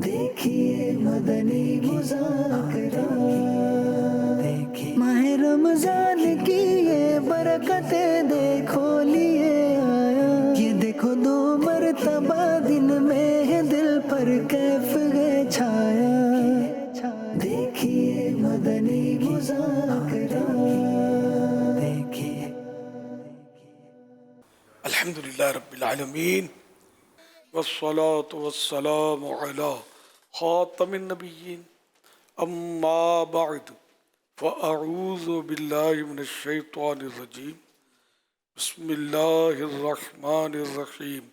دیکھیے مدنی مذاکرہ، دیکھیے ماہ رمضان کی یہ برکتیں دیکھو لیے آیا، یہ دیکھو 2 مرتبہ دن میں ہے دل پر کیف ہے چھایا، دیکھیے مدنی مذاکرہ، دیکھیے۔ الحمدللہ رب العالمین والصلاة والسلام علی خاتم النبیین اما بعد فاعوذ باللہ من الشیطان الرجیم بسم اللہ الرحمن الرحیم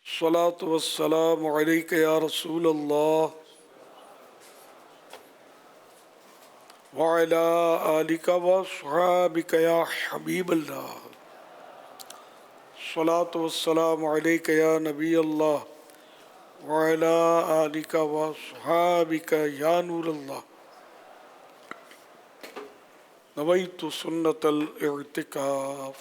الصلاة والسلام علیک یا رسول اللہ وعلی آلک وصحابک یا حبیب اللہ الصلاة والسلام علیک یا نبی اللہ وعلی آلک وصحابک یا نور اللہ نویت سنت الاعتکاف۔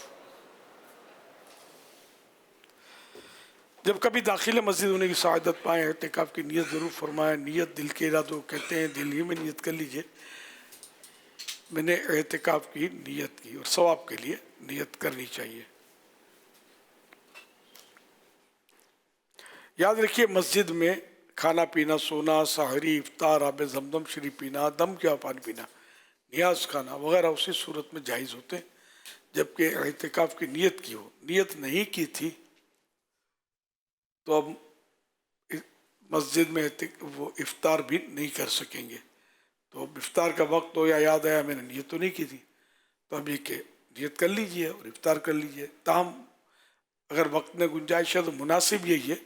جب کبھی داخل مسجد ہونے کی سعادت پائیں اعتکاف کی نیت ضرور فرمائیں۔ نیت دل کے ارادوں کہتے ہیں، دل ہی میں نیت کر لیجئے میں نے اعتکاف کی نیت کی، اور ثواب کے لیے نیت کرنی چاہیے۔ یاد رکھیے مسجد میں کھانا پینا، سونا، سحری، افطار، آب زمزم شریف پینا، دم کیا پانی پینا، نیاز کھانا وغیرہ اسی صورت میں جائز ہوتے ہیں جبکہ اعتکاف کی نیت کی ہو۔ نیت نہیں کی تھی تو اب مسجد میں وہ افطار بھی نہیں کر سکیں گے۔ تو اب افطار کا وقت ہو یا یاد آیا میں نے نیت تو نہیں کی تھی، تو اب یہ کہ نیت کر لیجئے اور افطار کر لیجئے۔ تاہم اگر وقت میں گنجائش ہے تو مناسب یہی ہے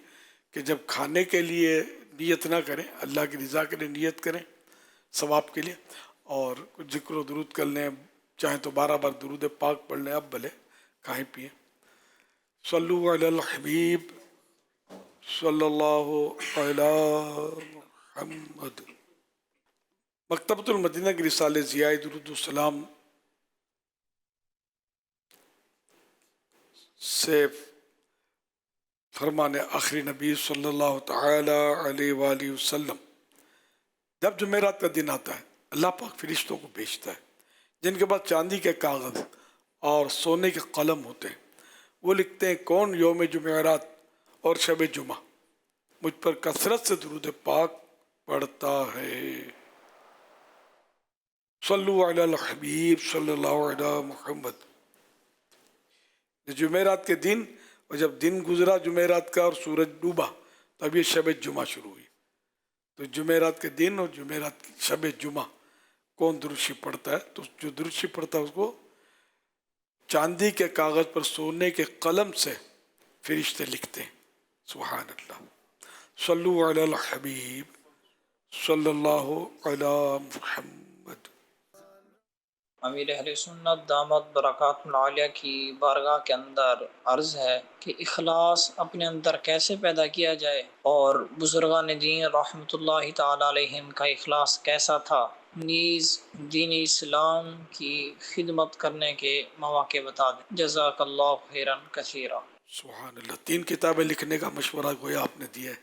کہ جب کھانے کے لیے نیت نہ کریں، اللہ کی رضا کے لیے نیت کریں ثواب کے لیے، اور کچھ ذکر و درود کر لیں، چاہیں تو 12 بار درود پاک پڑھ لیں، اب بھلے کھائیں پئیں۔ صلو علی الحبیب صلی اللہ علی محمد۔ مکتبۃ المدینہ کی رسالہ ضیاء درود السلام سے فرمان آخری نبی صلی اللہ تعالی علیہ وآلہ وسلم، جب جمعرات کا دن آتا ہے اللہ پاک فرشتوں کو بھیجتا ہے جن کے پاس چاندی کے کاغذ اور سونے کے قلم ہوتے ہیں۔ وہ لکھتے ہیں کون یوم جمعرات اور شب جمعہ مجھ پر کثرت سے درود پاک پڑھتا ہے۔ صلو علی الحبیب صلی اللہ علی محمد۔ جمعرات کے دن، اور جب دن گزرا جمعرات کا اور سورج ڈوبا تو اب یہ شب جمعہ شروع ہوئی۔ تو جمعرات کے دن اور جمعرات کی شب جمعہ کون درود پڑھتا ہے؟ تو جو درود پڑھتا ہے اس کو چاندی کے کاغذ پر سونے کے قلم سے فرشتے لکھتے ہیں۔ سبحان اللہ۔ صلو علی الحبیب صلی اللہ علی محمد۔ امیر اہل سنت دامت برکات العالیہ کی بارگاہ کے اندر عرض ہے کہ اخلاص اپنے اندر کیسے پیدا کیا جائے، اور بزرگان دین رحمۃ اللہ تعالی علیہم کا اخلاص کیسا تھا، نیز دین اسلام کی خدمت کرنے کے مواقع بتا دیں۔ جزاک اللہ خیرا کثیرا۔ سبحان اللہ۔ 3 کتابیں لکھنے کا مشورہ گویا آپ نے دیا ہے۔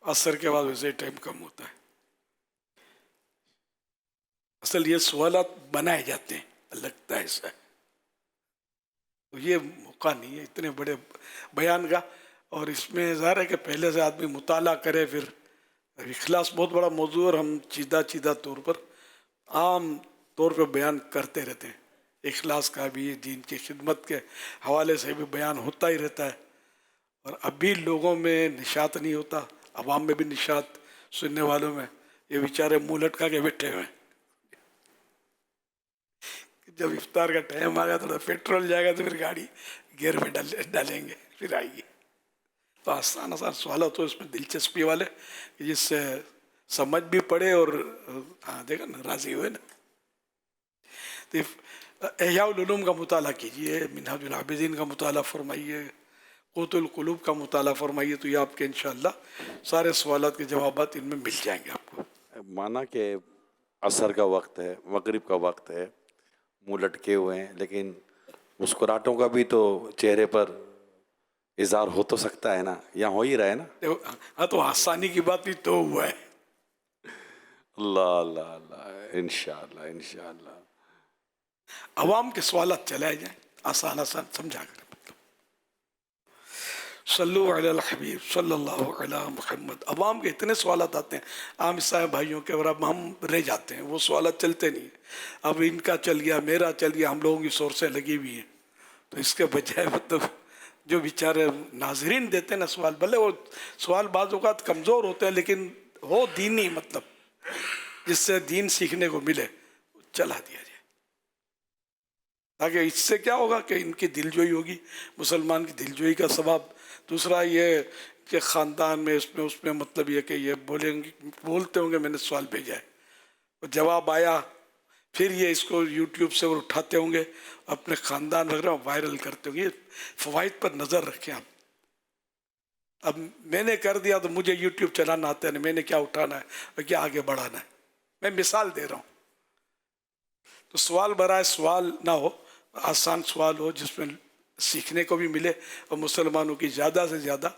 عصر کے بعد ویسے ٹائم کم ہوتا ہے۔ اصل یہ سوالات بنائے جاتے ہیں، لگتا ہے ایسا، تو یہ موقع نہیں ہے اتنے بڑے بیان کا، اور اس میں ظاہر ہے کہ پہلے سے آدمی مطالعہ کرے۔ پھر اخلاص بہت بڑا موضوع اور ہم چیدہ طور پر عام طور پہ بیان کرتے رہتے ہیں۔ اخلاص کا بھی دین کی خدمت کے حوالے سے بھی بیان ہوتا ہی رہتا ہے، اور اب بھی لوگوں میں نشاط نہیں ہوتا، عوام میں بھی نشاط، سننے والوں میں یہ بیچارے منہ لٹکا کے بیٹھے ہوئے ہیں۔ جب افطار کا ٹائم آ گیا تھوڑا پیٹرول جائے گا تو پھر گاڑی گیئر میں ڈالیں گے، پھر آئیے۔ تو آسان سوالات ہو اس میں دلچسپی والے جس سے سمجھ بھی پڑے اور دیکھا نا راضی ہوئے نا۔ تو احیاء العلوم کا مطالعہ کیجئے، منہاج العابدین کا مطالعہ فرمائیے، قوت القلوب کا مطالعہ فرمائیے، تو یہ آپ کے انشاءاللہ سارے سوالات کے جوابات ان میں مل جائیں گے آپ کو۔ مانا کہ عصر کا وقت ہے، مغرب کا وقت ہے، منہ لٹکے ہوئے ہیں، لیکن مسکراہٹوں کا بھی تو چہرے پر اظہار ہو تو سکتا ہے نا, یہاں ہو ہی رہا ہے نا. ہاں تو آسانی کی بات بھی تو ہوا ہے. اللہ اللہ اللہ, انشاءاللہ انشاءاللہ. عوام کے سوالات چلائے جائیں آسان آسان سمجھا کر. صلو علی الحبیب صلی اللہ علی محمد. عوام کے اتنے سوالات آتے ہیں عام عیسائی بھائیوں کے, اور اب ہم رہ جاتے ہیں, وہ سوالات چلتے نہیں ہیں. اب ان کا چل گیا, میرا چل گیا, ہم لوگوں کی سورسیں لگی ہوئی ہیں. تو اس کے بجائے مطلب جو بیچارے ناظرین دیتے ہیں نا سوال, بھلے وہ سوال بعض اوقات کمزور ہوتے ہیں لیکن ہو دینی, مطلب جس سے دین سیکھنے کو ملے, چلا دیا جائے. تاکہ اس سے کیا ہوگا کہ ان کی دل جوئی ہوگی, مسلمان کی دل جوئی کا ثواب. دوسرا یہ کہ خاندان میں اس میں مطلب یہ کہ یہ بولتے ہوں گے میں نے سوال بھیجا ہے, اور جواب آیا, پھر یہ اس کو یوٹیوب سے اور اٹھاتے ہوں گے, اپنے خاندان وغیرہ وائرل کرتے ہوں گے. فوائد پر نظر رکھیں آپ. اب میں نے کر دیا تو مجھے یوٹیوب چلانا آتا ہے, میں نے کیا اٹھانا ہے اور کیا آگے بڑھانا ہے. میں مثال دے رہا ہوں. تو سوال برائے سوال نہ ہو, آسان سوال ہو جس میں سیکھنے کو بھی ملے اور مسلمانوں کی زیادہ سے زیادہ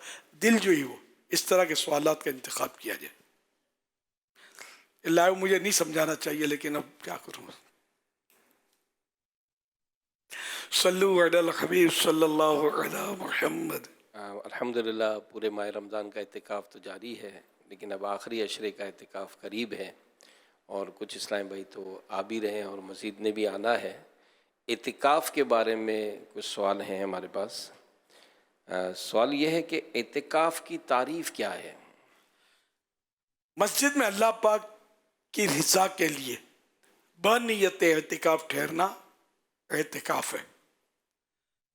دل جوئی ہو. اس طرح کے سوالات کا انتخاب کیا جائے. لائیو مجھے نہیں سمجھانا چاہیے لیکن اب کیا کروں. صلو علی الحبیب صلی اللہ علی محمد. الحمدللہ پورے ماہ رمضان کا اعتکاف تو جاری ہے, لیکن اب آخری عشرے کا اعتکاف قریب ہے, اور کچھ اسلام بھائی تو آ بھی رہے ہیں اور مزید نے بھی آنا ہے. اعتکاف کے بارے میں کچھ سوال ہیں ہمارے پاس. سوال یہ ہے کہ اعتکاف کی تعریف کیا ہے؟ مسجد میں اللہ پاک کی رضا کے لیے بنیت اعتکاف ٹھہرنا اعتکاف ہے.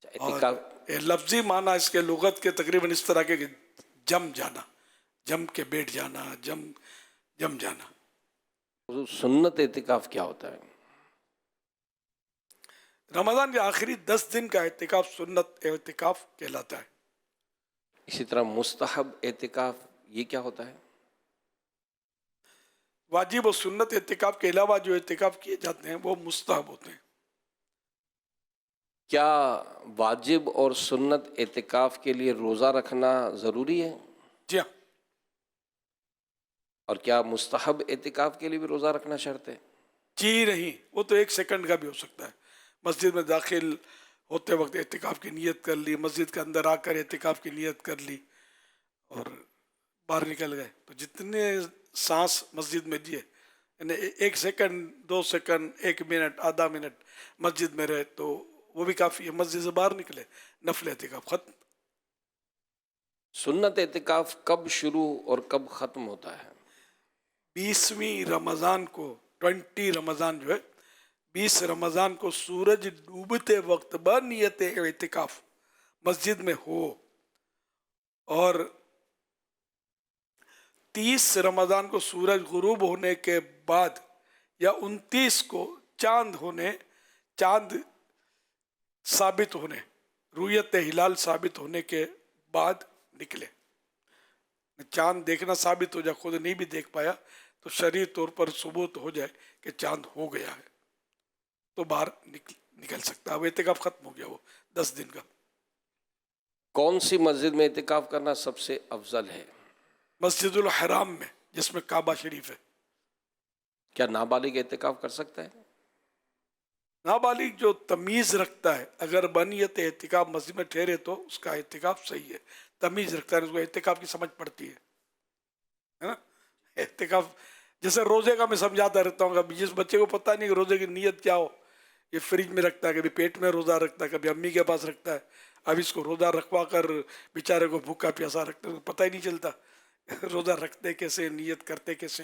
اعتکاف اور لفظی معنی اس کے لغت کے تقریباً اس طرح کے کہ جم جانا, جم کے بیٹھ جانا, جم جانا. سنت اعتکاف کیا ہوتا ہے؟ رمضان کے آخری 10 دن کا اعتکاف سنت اعتکاف کہلاتا ہے. اسی طرح مستحب اعتکاف یہ کیا ہوتا ہے؟ واجب و سنت اعتکاف کے علاوہ جو اعتکاف کیے جاتے ہیں وہ مستحب ہوتے ہیں. کیا واجب اور سنت اعتکاف کے لیے روزہ رکھنا ضروری ہے؟ جی ہاں. اور کیا مستحب اعتکاف کے لیے بھی روزہ رکھنا شرط ہے؟ جی نہیں, وہ تو 1 سیکنڈ کا بھی ہو سکتا ہے. مسجد میں داخل ہوتے وقت اعتکاف کی نیت کر لی, مسجد کے اندر آ کر اعتکاف کی نیت کر لی اور باہر نکل گئے, تو جتنے سانس مسجد میں دیے, یعنی 1 سیکنڈ 2 سیکنڈ 1 منٹ آدھا منٹ مسجد میں رہے تو وہ بھی کافی ہے. مسجد سے باہر نکلے, نفل اعتکاف ختم. سنت اعتکاف کب شروع اور کب ختم ہوتا ہے؟ 20ویں رمضان کو, 20 رمضان جو ہے, 20 رمضان کو سورج ڈوبتے وقت بنیت اعتکاف مسجد میں ہو, اور 30 رمضان کو سورج غروب ہونے کے بعد یا 29 کو چاند ثابت ہونے, رویت ہلال ثابت ہونے کے بعد نکلے. چاند دیکھنا ثابت ہو جائے, خود نہیں بھی دیکھ پایا تو شرعی طور پر ثبوت ہو جائے کہ چاند ہو گیا ہے تو باہر نکل سکتا ہے. اب اعتکاف ختم ہو گیا وہ 10 دن کا. کون سی مسجد میں اعتکاف کرنا سب سے افضل ہے؟ مسجد الحرام میں جس میں کعبہ شریف ہے. کیا نابالغ اعتکاف کر سکتا ہے؟ نابالغ جو تمیز رکھتا ہے, اگر بنیت اعتکاف مسجد میں ٹھہرے تو اس کا اعتکاف صحیح ہے. تمیز رکھتا ہے, اس کو اعتکاف کی سمجھ پڑتی ہے نا. اعتکاف جیسے روزے کا میں سمجھاتا رہتا ہوں, کبھی جس بچے کو پتہ نہیں کہ روزے کی نیت کیا ہو, یہ فریج میں رکھتا ہے, کبھی پیٹ میں روزہ رکھتا ہے, کبھی امی کے پاس رکھتا ہے. اب اس کو روزہ رکھوا کر بیچارے کو بھوکا پیاسا رکھتے ہیں, پتہ ہی نہیں چلتا روزہ رکھتے کیسے, نیت کرتے کیسے.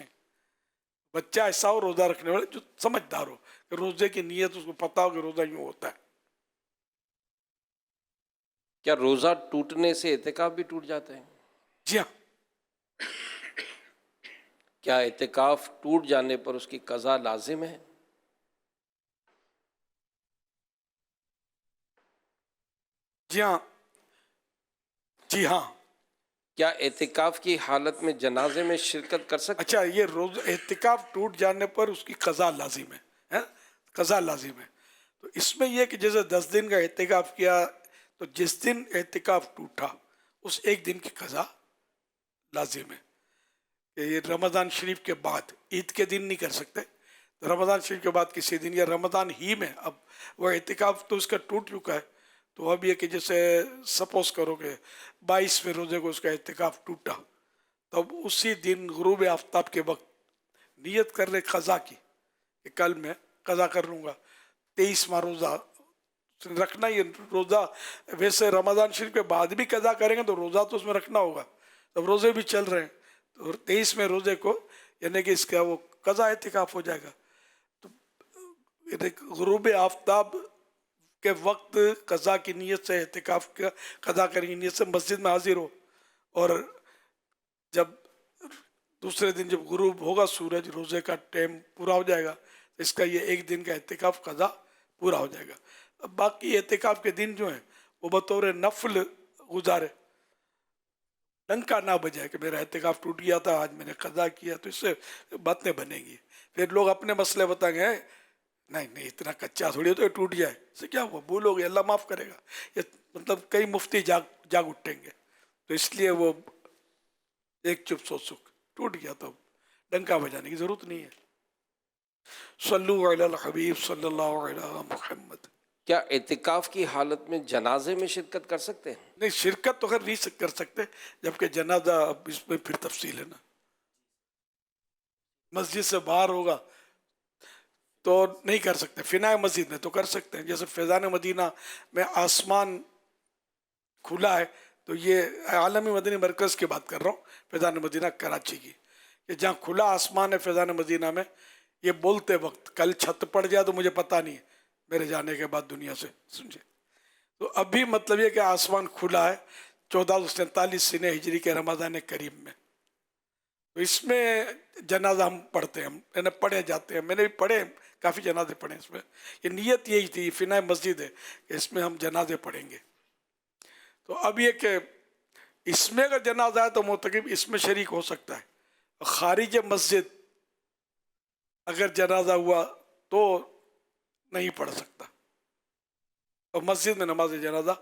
بچہ ایسا ہو روزہ رکھنے والے جو سمجھدار ہو کہ روزے کی نیت اس کو پتہ ہو کہ روزہ یوں ہوتا ہے. کیا روزہ ٹوٹنے سے اعتکاف بھی ٹوٹ جاتا ہے؟ جی ہاں. کیا اعتکاف ٹوٹ جانے پر اس کی قضا لازم ہے؟ جی ہاں. جی ہاں. کیا اعتکاف کی حالت میں جنازے میں شرکت کر سکتے؟ اچھا, یہ اعتکاف ٹوٹ جانے پر اس کی قضا لازم ہے, قضا لازم ہے. تو اس میں یہ کہ جیسے 10 دن کا اعتکاف کیا تو جس دن اعتکاف ٹوٹا اس ایک دن کی قضا لازم ہے کہ یہ رمضان شریف کے بعد عید کے دن نہیں کر سکتے، تو رمضان شریف کے بعد کسی دن یا رمضان ہی میں، اب وہ اعتکاف تو اس کا ٹوٹ چکا ہے، تو اب یہ کہ جیسے سپوز کرو کہ 22 روزے کو اس کا اعتکاف ٹوٹا، تو اب اسی دن غروب آفتاب کے وقت نیت کر لے قضا کی کہ کل میں قضا کر لوں گا 23واں روزہ رکھنا ہی روزہ، ویسے رمضان شریف کے بعد بھی قضا کریں گے تو روزہ تو اس میں رکھنا ہوگا، اب روزے بھی چل رہے ہیں تو 23ویں روزے کو یعنی کہ اس کا وہ قضا اعتکاف ہو جائے گا، تو غروب آفتاب کے وقت قضا کی نیت سے اعتکاف کا قضا کرنے کی نیت سے مسجد میں حاضر ہو، اور جب دوسرے دن جب غروب ہوگا سورج، روزے کا ٹائم پورا ہو جائے گا، اس کا یہ ایک دن کا اعتکاف قضا پورا ہو جائے گا۔ اب باقی اعتکاف کے دن جو ہیں وہ بطور نفل گزارے، ڈنکا نہ بجائے کہ میرا اعتکاف ٹوٹ گیا تھا آج میں نے قضا کیا، تو اس سے باتیں بنیں گی، پھر لوگ اپنے مسئلے بتائیں گے نہیں اتنا کچا تھوڑی تو یہ ٹوٹ جائے، اس سے کیا ہوا، بھولو گے اللہ معاف کرے گا، یہ مطلب کئی مفتی جاگ اٹھیں گے، تو اس لیے وہ ایک چپ سو سکھ ٹوٹ گیا تو ڈنکا بجانے کی ضرورت نہیں ہے۔ صلو علی الحبیب صلی اللہ علیہ محمد۔ کیا اعتکاف کی حالت میں جنازے میں شرکت کر سکتے ہیں؟ نہیں، شرکت تو خیر نہیں کر سکتے، جبکہ جنازہ اب اس میں پھر تفصیل ہے نا، مسجد سے باہر ہوگا تو نہیں کر سکتے، فنائے مسجد میں تو کر سکتے ہیں، جیسے فیضان مدینہ میں آسمان کھلا ہے، تو یہ عالمی مدنی مرکز کی بات کر رہا ہوں، فیضان مدینہ کراچی کی، کہ جہاں کھلا آسمان ہے فیضان مدینہ میں، یہ بولتے وقت کل چھت پڑ جائے تو مجھے پتہ نہیں ہے میرے جانے کے بعد دنیا سے، سمجھے، تو ابھی مطلب یہ کہ آسمان کھلا ہے 1447 سنہ ہجری کے رمضان کریم میں، تو اس میں جنازہ ہم پڑھتے ہیں، پڑھے جاتے ہیں، میں نے بھی پڑھے، کافی جنازے پڑھے اس میں، یہ نیت یہی تھی، فنائے مسجد ہے کہ اس میں ہم جنازے پڑھیں گے، تو اب یہ کہ اس میں اگر جنازہ ہے تو معتکف اس میں شریک ہو سکتا ہے، خارج مسجد اگر جنازہ ہوا تو نہیں پڑھ سکتا، اور مسجد میں نماز جنازہ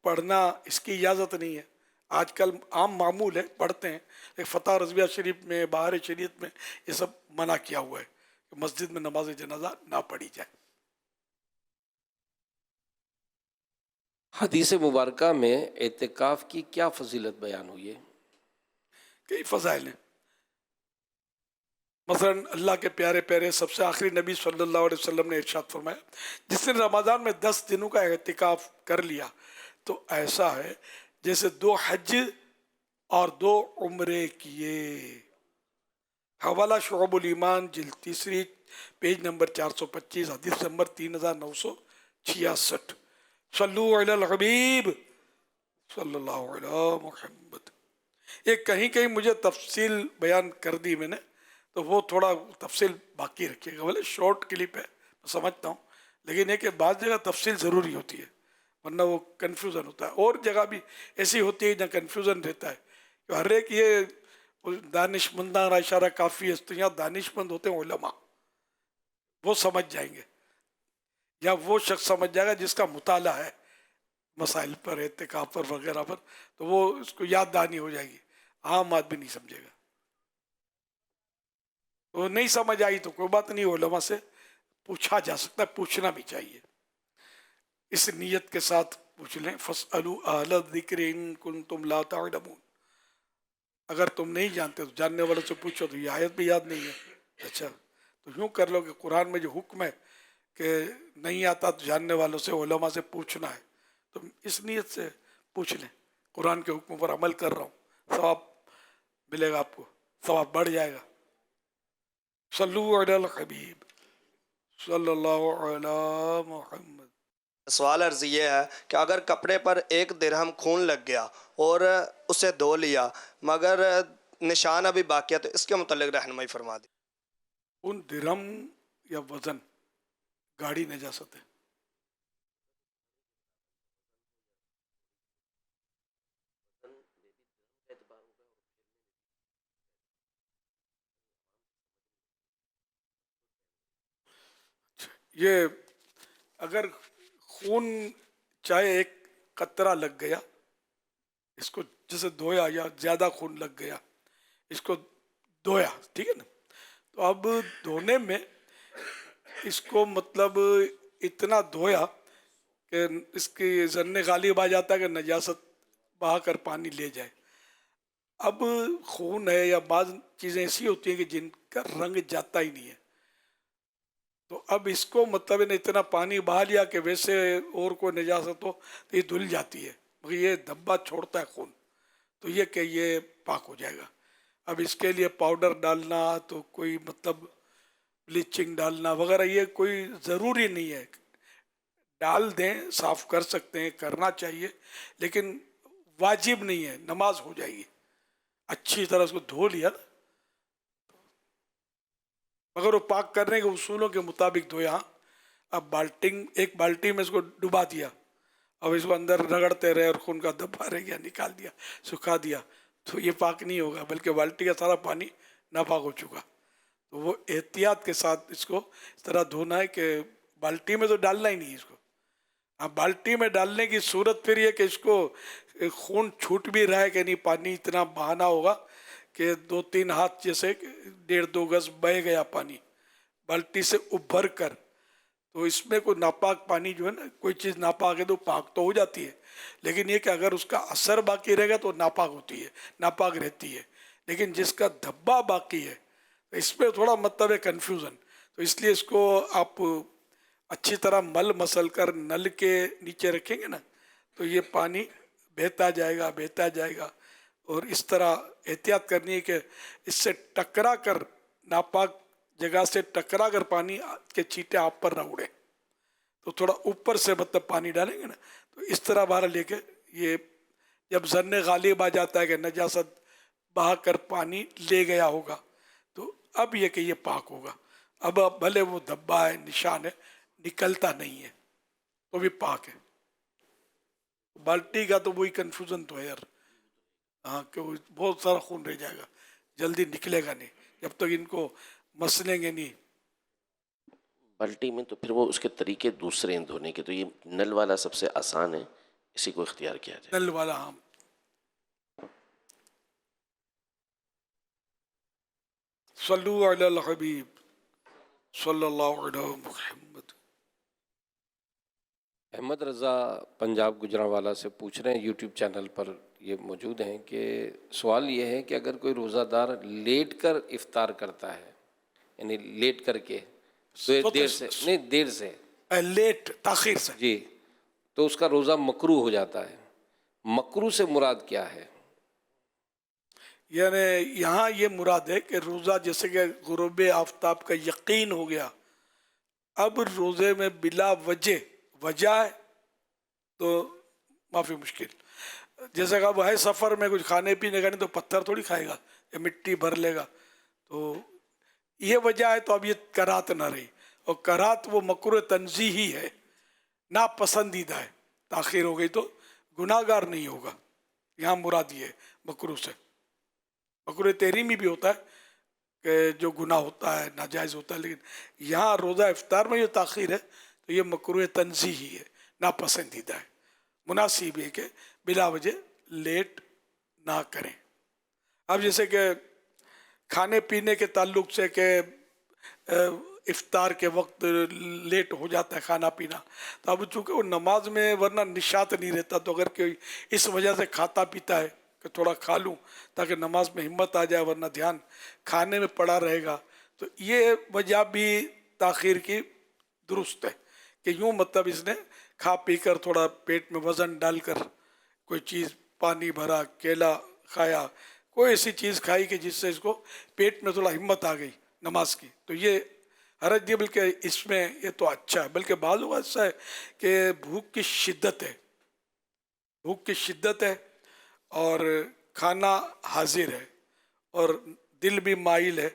پڑھنا اس کی اجازت نہیں ہے، آج کل عام معمول ہے پڑھتے ہیں، ایک فتح رضویہ شریف میں بہار شریعت میں یہ سب منع کیا ہوا ہے کہ مسجد میں نماز جنازہ نہ پڑھی جائے۔ حدیث مبارکہ میں اعتکاف کی کیا فضیلت بیان ہوئی ہے؟ کئی فضائل ہیں، مثلا اللہ کے پیارے پیارے سب سے آخری نبی صلی اللہ علیہ وسلم نے ارشاد فرمایا جس نے رمضان میں 10 دنوں کا اعتکاف کر لیا تو ایسا ہے جیسے 2 حج اور 2 عمرے کیے۔ حوالہ شعب الایمان جلد 3 پیج نمبر 425 حدیث نمبر 3966۔ صلو علی الحبیب صلی اللہ علیہ محمد۔ یہ کہیں مجھے تفصیل بیان کر دی میں نے، تو وہ تھوڑا تفصیل باقی رکھیے گا، بھلے شارٹ کلپ ہے میں سمجھتا ہوں، لیکن یہ کہ بعض جگہ تفصیل ضروری ہوتی ہے ورنہ وہ کنفیوژن ہوتا ہے، اور جگہ بھی ایسی ہوتی ہے جہاں کنفیوژن رہتا ہے کہ ہر ایک یہ دانش مندانہ اشارہ کافی ہے، تو یہاں دانش مند ہوتے ہیں علماء، وہ سمجھ جائیں گے، یا وہ شخص سمجھ جائے گا جس کا مطالعہ ہے مسائل پر، اعتکاف پر وغیرہ پر، تو وہ اس کو یاد دہانی ہو جائے گی، عام آدمی نہیں سمجھے گا، وہ نہیں سمجھ آئی تو کوئی بات نہیں، علماء سے پوچھا جا سکتا ہے، پوچھنا بھی چاہیے، اس نیت کے ساتھ پوچھ لیں، فَاسْأَلُوا أَهْلَ الذِّكْرِ إِن كُنتُمْ لَا تَعْلَمُونَ، اگر تم نہیں جانتے تو جاننے والوں سے پوچھو، تو یہ آیت بھی یاد نہیں ہے، اچھا تو یوں کر لو کہ قرآن میں جو حکم ہے کہ نہیں آتا تو جاننے والوں سے، علماء سے پوچھنا ہے، تو اس نیت سے پوچھ لیں، قرآن کے حکم پر عمل کر رہا ہوں، ثواب ملے گا، آپ کو ثواب بڑھ جائے گا۔ صلو علی الحبیب صلی اللہ علی محمد۔ سوال عرض یہ ہے کہ اگر کپڑے پر 1 درہم خون لگ گیا اور اسے دھو لیا مگر نشان ابھی باقی ہے، تو اس کے متعلق رہنمائی فرما دی۔ ان درہم یا وزن گاڑی نجاست ہے، یہ اگر خون چاہے ایک قطرہ لگ گیا, اس کو جیسے دھویا یا زیادہ خون لگ گیا, اس کو دھویا, ٹھیک ہے نا. تو اب دھونے میں اس کو مطلب اتنا دھویا کہ اس کی ظن غالب آ جاتا ہے کہ نجاست بہا کر پانی لے جائے. اب خون ہے یا بعض چیزیں ایسی ہوتی ہیں کہ جن کا رنگ جاتا ہی نہیں ہے, تو اب اس کو مطلب نے اتنا پانی بہا لیا کہ ویسے اور کوئی نجاست ہو تو یہ دھل جاتی ہے, مگر یہ دھبا چھوڑتا ہے خون, تو یہ کہ یہ پاک ہو جائے گا. اب اس کے لیے پاؤڈر ڈالنا تو کوئی مطلب بلیچنگ ڈالنا وغیرہ یہ کوئی ضروری نہیں ہے, ڈال دیں, صاف کر سکتے ہیں, کرنا چاہیے, لیکن واجب نہیں ہے, نماز ہو جائے گی. اچھی طرح اس کو دھو لیا نا, مگر وہ پاک کرنے کے اصولوں کے مطابق دھویا. اب ایک بالٹی میں اس کو ڈبا دیا, اب اس کو اندر رگڑتے رہے اور خون کا دھبا رہ گیا, نکال دیا, سکھا دیا, تو یہ پاک نہیں ہوگا, بلکہ بالٹی کا سارا پانی ناپاک ہو چکا. تو وہ احتیاط کے ساتھ اس کو اس طرح دھونا ہے کہ بالٹی میں تو ڈالنا ہی نہیں اس کو. اب بالٹی میں ڈالنے کی صورت پھر یہ کہ اس کو خون چھوٹ بھی رہا ہے کہ نہیں, پانی اتنا بہانا ہوگا کہ 2-3 ہاتھ جیسے 1.5-2 گز بہہ گیا پانی بالٹی سے ابھر کر. تو اس میں کوئی ناپاک پانی جو ہے نا, کوئی چیز ناپاک ہے تو پاک تو ہو جاتی ہے, لیکن یہ کہ اگر اس کا اثر باقی رہے گا تو ناپاک ہوتی ہے, ناپاک رہتی ہے. لیکن جس کا دھبا باقی ہے اس میں تھوڑا مطلب ہے کنفیوژن, تو اس لیے اس کو آپ اچھی طرح مسل کر نل کے نیچے رکھیں گے نا, تو یہ پانی بہتا جائے گا. اور اس طرح احتیاط کرنی ہے کہ اس سے ٹکرا کر, ناپاک جگہ سے ٹکرا کر پانی کے چھینٹے آپ پر نہ اڑے. تو تھوڑا اوپر سے مطلب پانی ڈالیں گے نا, تو اس طرح باہر لے کے یہ جب ظن غالب آ جاتا ہے کہ نجاست بہا کر پانی لے گیا ہوگا, تو اب یہ کہ یہ پاک ہوگا. اب بھلے وہ دھبا ہے, نشان ہے, نکلتا نہیں ہے, تو بھی پاک ہے. بالٹی کا تو وہی کنفیوژن تو ہے یار, ہاں, کہ وہ بہت سارا خون رہ جائے گا, جلدی نکلے گا نہیں جب تک ان کو مسلیں گے نہیں. بالٹی میں تو پھر وہ اس کے طریقے دوسرے ہیں دھونے کے, تو یہ نل والا سب سے آسان ہے, اسی کو اختیار کیا جائے. نل والا, ہاں. صلو علی الحبیب صلی اللہ علیہ محمد. احمد رضا پنجاب گجرانوالہ سے پوچھ رہے ہیں, یوٹیوب چینل پر یہ موجود ہیں, کہ سوال یہ ہے کہ اگر کوئی روزہ دار لیٹ کر افطار کرتا ہے, یعنی لیٹ کر کے دیر سے لیٹ تاخیر سے, جی, تو اس کا روزہ مکروہ ہو جاتا ہے. مکروہ سے مراد کیا ہے؟ یعنی یہاں یہ مراد ہے کہ روزہ جیسے کہ غروب آفتاب کا یقین ہو گیا, اب روزے میں بلا وجہ ہے تو معافی مشکل. جیسے کہ اب ہے سفر میں کچھ کھانے پینے کا نہیں, تو پتھر تھوڑی کھائے گا یا مٹی بھر لے گا, تو یہ وجہ ہے, تو اب یہ کرات نہ رہی. اور کرات وہ مکروہ تنزیہی ہے, ناپسندیدہ ہے. تاخیر ہو گئی تو گناہ گار نہیں ہوگا, یہاں مراد یہ ہے مکروہ سے. مکروہ تحریمی بھی ہوتا ہے کہ جو گناہ ہوتا ہے, ناجائز ہوتا ہے, لیکن یہاں روزہ افطار میں جو تاخیر ہے تو یہ مکروہ تنزیہی ہے, ناپسندیدہ ہے. مناسب ہے کہ بلا وجہ لیٹ نہ کریں. اب جیسے کہ کھانے پینے کے تعلق سے کہ افطار کے وقت لیٹ ہو جاتا ہے کھانا پینا, تو اب چونکہ وہ نماز میں ورنہ نشاط نہیں رہتا, تو اگر کوئی اس وجہ سے کھاتا پیتا ہے کہ تھوڑا کھا لوں تاکہ نماز میں ہمت آ جائے, ورنہ دھیان کھانے میں پڑا رہے گا, تو یہ وجہ بھی تاخیر کی درست ہے. کہ یوں مطلب اس نے کھا پی کر تھوڑا پیٹ میں وزن ڈال کر کوئی چیز, پانی بھرا, کیلا کھایا, کوئی ایسی چیز کھائی کہ جس سے اس کو پیٹ میں تھوڑا ہمت آ گئی نماز کی, تو یہ حرج نہیں, بلکہ اس میں یہ تو اچھا ہے. بلکہ بعض اوقات ایسا ہے کہ بھوک کی شدت ہے اور کھانا حاضر ہے اور دل بھی مائل ہے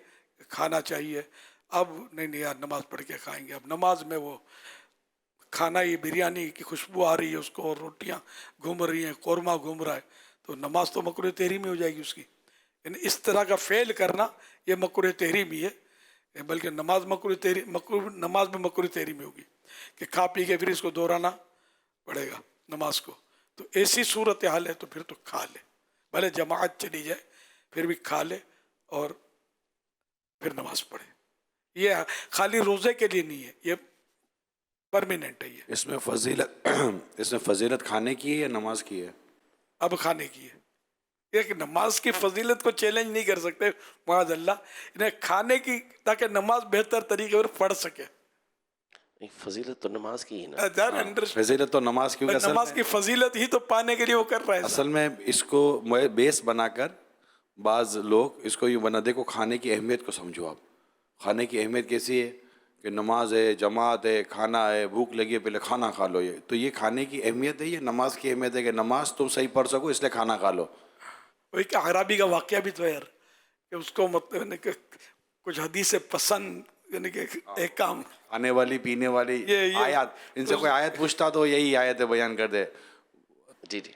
کھانا چاہیے, اب نہیں یار نماز پڑھ کے کھائیں گے. اب نماز میں وہ کھانا, یہ بریانی کی خوشبو آ رہی ہے اس کو, اور روٹیاں گھوم رہی ہیں, قورمہ گھوم رہا ہے, تو نماز تو مکروہ تحریمی ہو جائے گی اس کی. یعنی اس طرح کا فعل کرنا یہ مکروہ تحریمی ہے, بلکہ نماز میں مکروہ تحریمی ہوگی کہ کھا پی کے پھر اس کو دہرانا پڑے گا نماز کو. تو ایسی صورت حال ہے تو پھر تو کھا لے، بھلے جماعت چلی جائے پھر بھی کھا لے اور پھر نماز پڑھے. یہ خالی روزے کے لیے نہیں ہے، یہ پرماننٹ ہے. یہ اس میں فضیلت کھانے کی ہے یا نماز کی ہے؟ اب کھانے کی ہے. ایک نماز کی فضیلت کو چیلنج نہیں کر سکتے معاذ اللہ، انہیں کھانے کی تاکہ نماز بہتر طریقے پر پڑھ سکے. فضیلت تو نماز کی ہی نا. فضیلت تو نماز کی، نماز کی فضیلت ہی تو پانے کے لیے وہ کر رہا ہے. اصل میں اس کو بیس بنا کر بعض لوگ اس کو یوں بنا، دیکھو کھانے کی اہمیت کو سمجھو. آپ کھانے کی اہمیت کیسی ہے کہ نماز ہے، جماعت ہے، کھانا ہے، بھوک لگی ہے پہلے کھانا کھا لو. یہ تو یہ کھانے کی اہمیت ہے، یہ نماز کی اہمیت ہے کہ نماز تم صحیح پڑھ سکو اس لیے کھانا کھا لو. وہی کہ عربی کا واقعہ بھی تو ہے یار، کہ اس کو مطلب یعنی کہ کچھ حدیث پسند، یعنی کہ ایک کام کھانے والی پینے والی آیات، ان سے کوئی آیت پوچھتا تو یہی آیت بیان کر دے. جی جی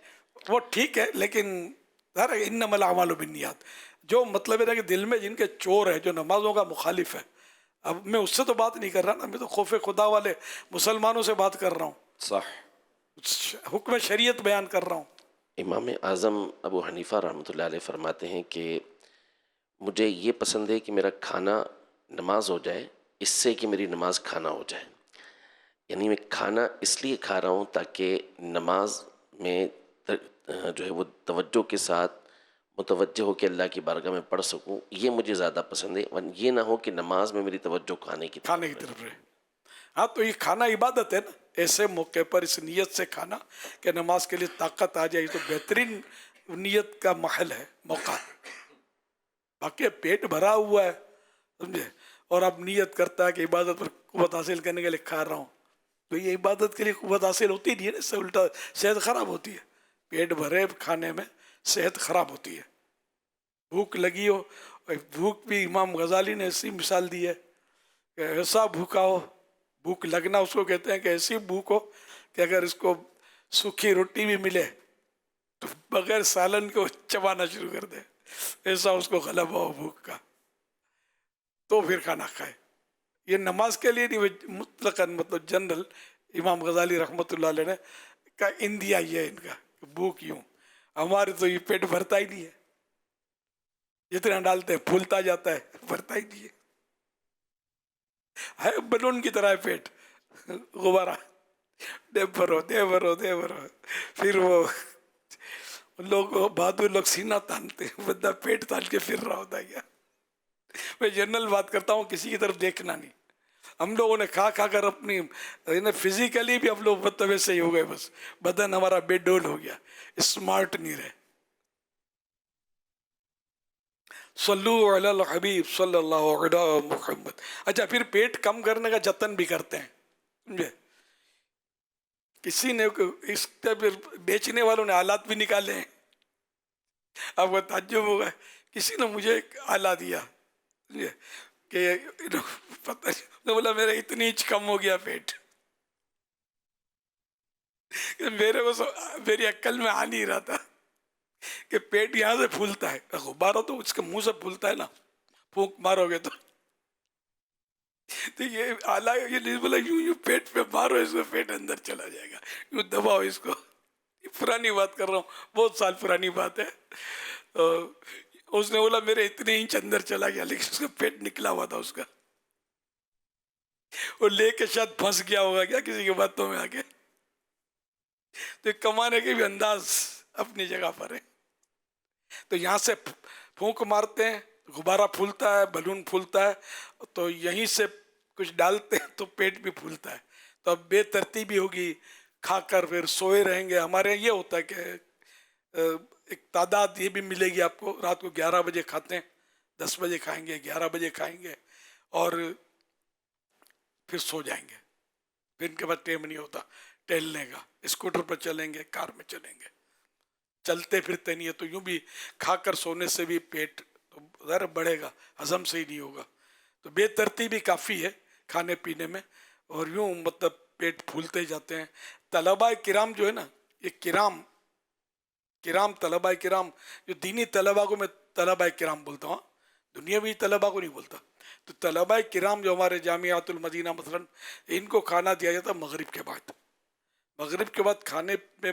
وہ ٹھیک ہے، لیکن انما الاعمال بالنیات، جو مطلب ہے کہ دل میں جن کے چور ہے، جو نمازوں کا مخالف ہے. اب میں اس سے تو بات نہیں کر رہا نا، میں تو خوف خدا والے مسلمانوں سے بات کر رہا ہوں. صح، حکم شریعت بیان کر رہا ہوں. امام اعظم ابو حنیفہ رحمۃ اللہ علیہ فرماتے ہیں کہ مجھے یہ پسند ہے کہ میرا کھانا نماز ہو جائے اس سے کہ میری نماز کھانا ہو جائے. یعنی میں کھانا اس لیے کھا رہا ہوں تاکہ نماز میں جو ہے وہ توجہ کے ساتھ متوجہ ہو کے اللہ کی بارگاہ میں پڑھ سکوں. یہ مجھے زیادہ پسند ہے، یہ نہ ہو کہ نماز میں میری توجہ کھانے کی طرف رہے. ہاں تو یہ کھانا عبادت ہے نا، ایسے موقع پر اس نیت سے کھانا کہ نماز کے لیے طاقت آ جائے تو بہترین نیت کا محل ہے، موقع. باقی پیٹ بھرا ہوا ہے سمجھے، اور اب نیت کرتا ہے کہ عبادت پر قوت حاصل کرنے کے لیے کھا رہا ہوں، تو یہ عبادت کے لیے قوت حاصل ہوتی نہیں ہے نا، اس سے الٹا صحت خراب ہوتی ہے. پیٹ بھرے کھانے میں صحت خراب ہوتی ہے. بھوک لگی ہو، بھوک بھی امام غزالی نے ایسی مثال دی ہے کہ ایسا بھوکا ہو، بھوک لگنا اس کو کہتے ہیں کہ ایسی بھوک ہو کہ اگر اس کو سوکھی روٹی بھی ملے تو بغیر سالن کو چبانا شروع کر دے، ایسا اس کو غلبہ ہو بھوک کا، تو پھر کھانا کھائے. یہ نماز کے لیے نہیں، مطلقاً مطلب جنرل امام غزالی رحمۃ اللہ علیہ نے کا اندیا یہ ہے ان کا بھوک. یوں ہمارے تو یہ پیٹ بھرتا ہی نہیں ہے، جتنا ڈالتے ہیں پھولتا جاتا ہے، بھرتا ہی نہیں ہے بلون کی طرح ہے پیٹ، غبارہ دے بھرو دے بھرو دے بھرو. پھر وہ لوگ بہادر لوگ سینہ تانتے ہیں، بندہ پیٹ تان کے پھر رہا ہوتا ہے. کیا میں جنرل بات کرتا ہوں، کسی کی طرف دیکھنا نہیں. ہم لوگوں نے کھا کھا کر اپنی فزیکلی بھی ہم لوگ مطلب ایسے ہی ہو گئے، بس بدن ہمارا بے ڈول ہو گیا، اسمارٹ نہیں رہے. صلو علی الحبیب صلی اللہ علیہ محمد. اچھا پھر پیٹ کم کرنے کا جتن بھی کرتے ہیں سمجھے. کسی نے اس کے بیچنے والوں نے آلات بھی نکالے ہیں. اب وہ تعجب ہوگا، کسی نے مجھے ایک آلہ دیا کہ پتہ نہیں، بولا میرا اتنی انچ کم ہو گیا پیٹ، میرے کو میری عقل میں آ نہیں رہا تھا کہ پیٹ یہاں سے پھولتا ہے، غبارہ تو اس کے منہ سے پھولتا ہے نا، پھونک مارو گے تو یہ آلہ یہ نہیں بولا یوں پیٹ پہ مارو اس کو، پیٹ اندر چلا جائے گا، یوں دباؤ اس کو. پرانی بات کر رہا ہوں، بہت سال پرانی بات ہے. اس نے بولا میرے اتنے انچ اندر چلا گیا، لیکن اس کا پیٹ نکلا ہوا تھا اس کا، وہ لے کے شاید پھنس گیا ہوگا کیا کسی کی باتوں میں آ کے. تو کمانے کے بھی انداز اپنی جگہ پر ہے. تو یہاں سے پھونک مارتے ہیں، غبارہ پھولتا ہے، بلون پھولتا ہے، تو یہیں سے کچھ ڈالتے ہیں تو پیٹ بھی پھولتا ہے. تو اب بے ترتیبی ہوگی، کھا کر پھر سوئے رہیں گے. ہمارے یہ ہوتا ہے کہ ایک تعداد یہ بھی ملے گی آپ کو، رات کو 11 بجے کھاتے ہیں، 10 بجے کھائیں گے، 11 بجے کھائیں گے اور پھر سو جائیں گے. پھر ان کے بعد ٹائم نہیں ہوتا ٹہلنے کا، اسکوٹر پر چلیں گے، کار میں چلیں گے، چلتے پھرتے نہیں ہے. تو یوں بھی کھا کر سونے سے بھی پیٹ ذرا بڑھے گا، ہضم سے ہی نہیں ہوگا. تو بے ترتیبی کافی ہے کھانے پینے میں، اور یوں مطلب پیٹ پھولتے جاتے ہیں. طلباء کرام جو ہے نا، یہ کرام طلباء کرام، جو دینی طلباء کو میں طلباء کرام بولتا ہوں، دنیاوی طلباء کو نہیں بولتا. تو طلباء کرام جو ہمارے جامعات المدینہ مثلا، ان کو کھانا دیا جاتا مغرب کے بعد. مغرب کے بعد کھانے میں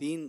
3